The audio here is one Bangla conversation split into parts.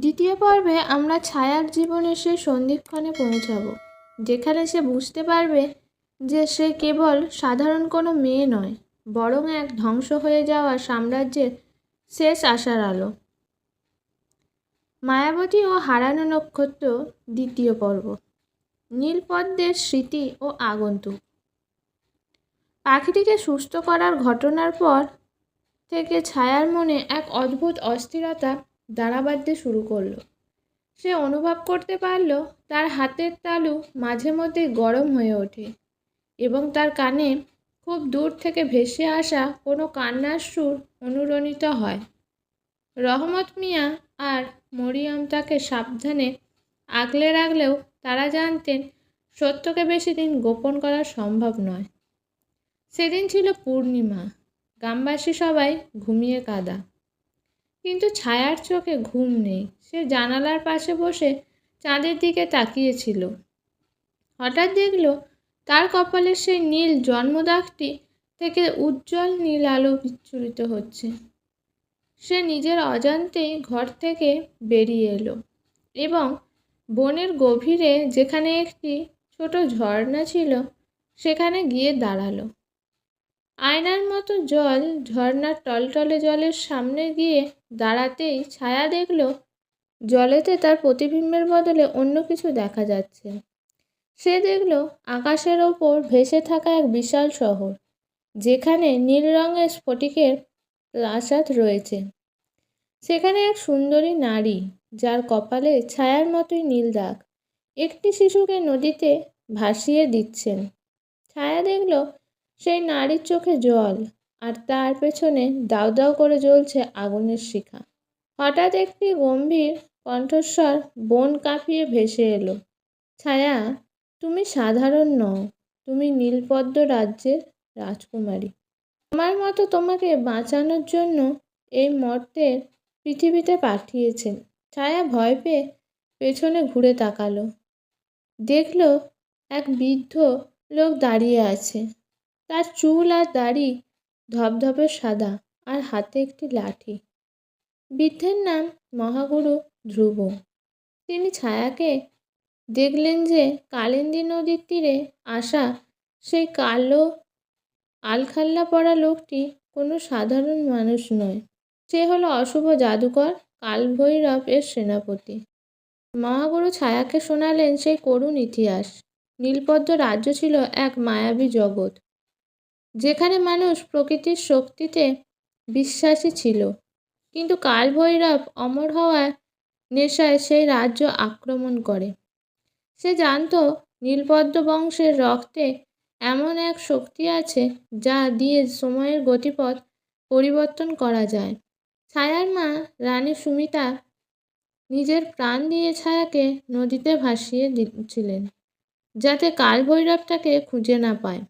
দ্বিতীয় পর্বে আমরা ছায়ার জীবনের সেই সন্ধিক্ষণে পৌঁছাব, যেখানে সে বুঝতে পারবে যে সে কেবল সাধারণ কোনো মেয়ে নয়, বরং এক ধ্বংস হয়ে যাওয়া সাম্রাজ্যের শেষ আশার আলো। মায়াবতী ও হারানো নক্ষত্র দ্বিতীয় পর্ব। নীলপদ্মের স্মৃতি ও আগন্তুক। পাখিটিকে সুস্থ করার ঘটনার পর থেকে ছায়ার মনে এক অদ্ভুত অস্থিরতা দানা বাঁধতে শুরু করলো। সে অনুভব করতে পারল তার হাতের তালু মাঝে মধ্যেই গরম হয়ে ওঠে এবং তার কানে খুব দূর থেকে ভেসে আসা কোনো কান্নার সুর অনুরণিত হয়। রহমত মিয়া আর মরিয়ম তাকে সাবধানে আগলে রাখলেও তারা জানতেন সত্যকে বেশি দিন গোপন করা সম্ভব নয়। সেদিন ছিল পূর্ণিমা। গ্রামবাসী সবাই ঘুমিয়ে কাঁদা, কিন্তু ছায়ার চোখে ঘুম নেই। সে জানালার পাশে বসে চাঁদের দিকে তাকিয়েছিল। হঠাৎ দেখল তার কপালের সেই নীল জন্মদাগটি থেকে উজ্জ্বল নীল আলো বিচ্ছুরিত হচ্ছে। সে নিজের অজান্তেই ঘর থেকে বেরিয়ে এলো এবং বনের গভীরে যেখানে একটি ছোট ঝর্ণা ছিল সেখানে গিয়ে দাঁড়ালো। আয়নার মতো জল ঝর্ণার টলটলে জলের সামনে গিয়ে দাঁড়াতেই ছায়া দেখল জলেতে তার প্রতিবিম্বের বদলে অন্য কিছু দেখা যাচ্ছে। সে দেখল আকাশের ওপর ভেসে থাকা এক বিশাল শহর, যেখানে নীল রঙের স্ফটিকের প্রাসাদ রয়েছে। সেখানে এক সুন্দরী নারী, যার কপালে ছায়ার মতোই নীল দাগ, একটি শিশুকে নদীতে ভাসিয়ে দিচ্ছেন। ছায়া দেখল সেই নারীর চোখে জল, আর তার পেছনে দাউ দাউ করে জ্বলছে আগুনের শিখা। হঠাৎ একটি গম্ভীর কণ্ঠস্বর বন কাঁপিয়ে ভেসে এলো, ছায়া, তুমি সাধারণ নও, তুমি নীলপদ্ম রাজ্যের রাজকুমারী। তোমার মতো তোমাকে বাঁচানোর জন্য এই মর্তের পৃথিবীতে পাঠিয়েছেন। ছায়া ভয় পেয়ে পেছনে ঘুরে তাকালো। দেখল এক বৃদ্ধ লোক দাঁড়িয়ে আছে। তার চুল আর দাড়ি ধপধপে সাদা, আর হাতে একটি লাঠি। বৃদ্ধের নাম মহাগুরু ধ্রুব। তিনি ছায়াকে দেখলেন যে কালিন্দী নদীর তীরে আসা সেই কালো আলখাল্লা পরা লোকটি কোনো সাধারণ মানুষ নয়। সে হলো অশুভ জাদুকর কালভৈরব এর সেনাপতি। মহাগুরু ছায়াকে শোনালেন সেই করুণ ইতিহাস। নীলপদ্ম রাজ্য ছিল এক মায়াবী জগৎ, যেখানে মানুষ প্রকৃতির শক্তিতে বিশ্বাসী ছিল, কিন্তু কালভৈরব অমর হওয়ার নেশায় সেই রাজ্য আক্রমণ করে। সে জানত নীলপদ্ম বংশের রক্তে এমন এক শক্তি আছে যা দিয়ে সময়ের গতিপথ পরিবর্তন করা যায়। ছায়ার মা রানী সুমিতা নিজের প্রাণ দিয়ে ছায়াকে নদীতে ভাসিয়ে দিচ্ছিলেন, যাতে কালভৈরব তাকে খুঁজে না পায়।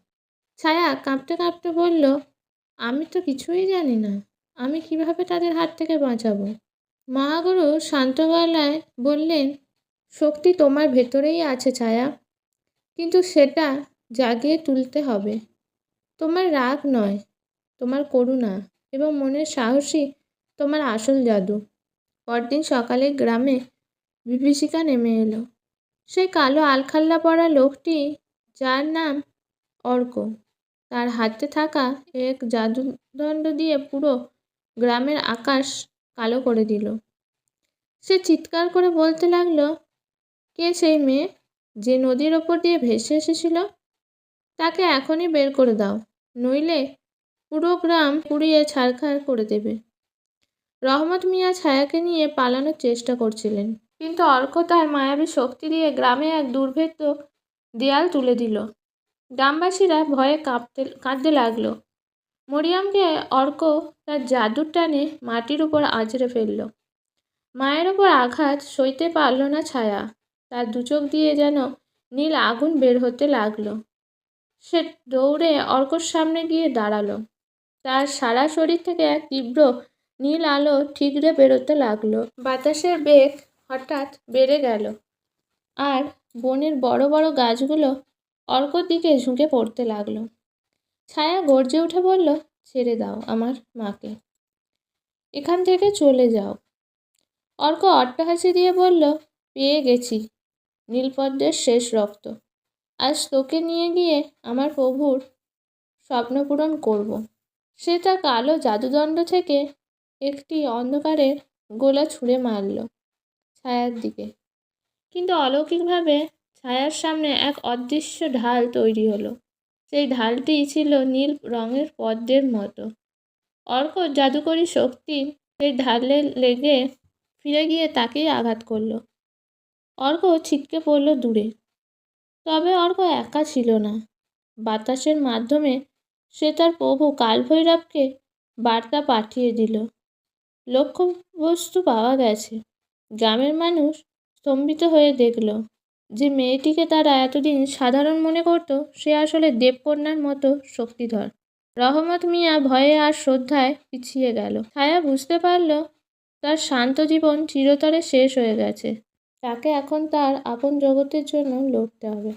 ছায়া কাঁপতে কাঁপতে বলল, আমি তো কিছুই জানি না, আমি কিভাবে তাদের হাত থেকে বাঁচাবো? মহাগুরু শান্ত গলায় বললেন, শক্তি তোমার ভেতরেই আছে ছায়া, কিন্তু সেটা জাগিয়ে তুলতে হবে। তোমার রাগ নয়, তোমার করুণা এবং মনের সাহসী তোমার আসল জাদু। পরদিন সকালে গ্রামে বিভীষিকা নেমে এলো। সেই কালো আলখাল্লা পরা লোকটি, যার নাম অর্ক, তার হাতে থাকা এক জাদুদণ্ড দিয়ে পুরো গ্রামের আকাশ কালো করে দিল। সে চিৎকার করে বলতে লাগলো, কে সেই মেয়ে যে নদীর ওপর দিয়ে ভেসে এসেছিল? তাকে এখনই বের করে দাও, নইলে পুরো গ্রাম পুড়িয়ে ছারখার করে দেবে। রহমত মিয়া ছায়াকে নিয়ে পালানোর চেষ্টা করছিলেন, কিন্তু অর্ক তার মায়াবী শক্তি দিয়ে গ্রামে এক দুর্ভেদ্য দেয়াল তুলে দিল। গ্রামবাসীরা ভয়ে কাঁদতে লাগলো। মরিয়মকে অর্ক তার জাদুর টানে মাটির উপর আছড়ে ফেলল। মায়ের ওপর আঘাত সইতে পারল না ছায়া। তার দুচোখ দিয়ে যেন নীল আগুন বের হতে লাগলো। সে দৌড়ে অর্কর সামনে গিয়ে দাঁড়ালো। তার সারা শরীর থেকে এক তীব্র নীল আলো ঠিকরে বেরোতে লাগলো। বাতাসের বেগ হঠাৎ বেড়ে গেল, আর বনের বড় বড় গাছগুলো অর্কর দিকে ঝুঁকে পড়তে লাগলো। ছায়া গর্জে উঠে বলল, ছেড়ে দাও আমার মাকে, এখান থেকে চলে যাও। অর্ক অট্টহাসি দিয়ে বলল, পেয়ে গেছি নীলপদ্মের শেষ রক্ত। আজ তোকে নিয়ে গিয়ে আমার প্রভুর স্বপ্ন পূরণ করব। সে তার কালো জাদুদণ্ড থেকে একটি অন্ধকারের গোলা ছুঁড়ে মারল ছায়ার দিকে। কিন্তু অলৌকিকভাবে ছায়ার সামনে এক অদৃশ্য ঢাল তৈরি হলো। সেই ঢালটি ছিল নীল রঙের পদ্মের মতো। অর্ক জাদুকরী শক্তি সেই ঢালে লেগে ফিরে গিয়ে তাকেই আঘাত করলো। অর্ক ছিটকে পড়ল দূরে। তবে অর্ক একা ছিল না। বাতাসের মাধ্যমে সে তার প্রভু কালভৈরবকে বার্তা পাঠিয়ে দিল। লক্ষ্যবস্তু পাওয়া গেছে। গ্রামের মানুষ স্তম্ভিত হয়ে দেখল যে মেয়েটিকে তারা এতদিন সাধারণ মনে করত, সে আসলে দেবকন্যার মতো শক্তিধর। রহমত মিয়া ভয়ে আর শ্রদ্ধায় পিছিয়ে গেল। ছায়া বুঝতে পারল তার শান্ত জীবন চিরতরে শেষ হয়ে গেছে। তাকে এখন তার আপন জগতের জন্য লড়তে হবে।